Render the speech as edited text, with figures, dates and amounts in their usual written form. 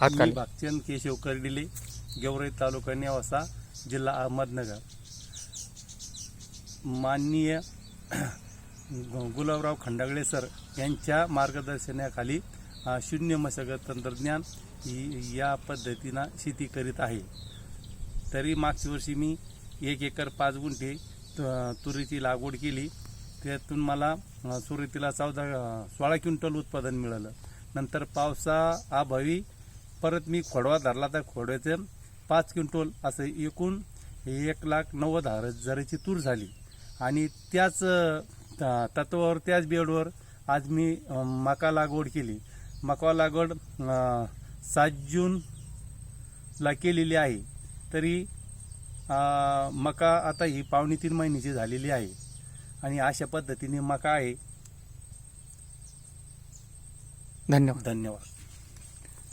हातखाली. भागचंद केशव कर्डिले, गेवराई तालुका नेवासा, जिल्हा अहमदनगर. माननीय गुलाबराव खंडागळे सर यांच्या मार्गदर्शनाखाली शून्य मशागत तंत्रज्ञान या पद्धतीनं शेती करीत आहे. तरी मागच्या वर्षी मी 1 एकर 5 गुंठे तुरीची लागवड केली. त्यातून मला सुरुवातीला 16 क्विंटल उत्पादन मिळालं. नंतर पावसाअभावी परत मी खोडवा धरला तर खोडव्याचं 5 क्विंटल असं एकूण 1,90,000ची तूर झाली. आणि त्याच तत्वावर त्याच बेडवर आज मी मका लागवड केली. मका लागवड 7 जूनला केलेली आहे. तरी मका आता ही 2.5 महिन्याची झालेली आहे आणि अशा पद्धतीने मका आहे. धन्यवाद. धन्यवाद.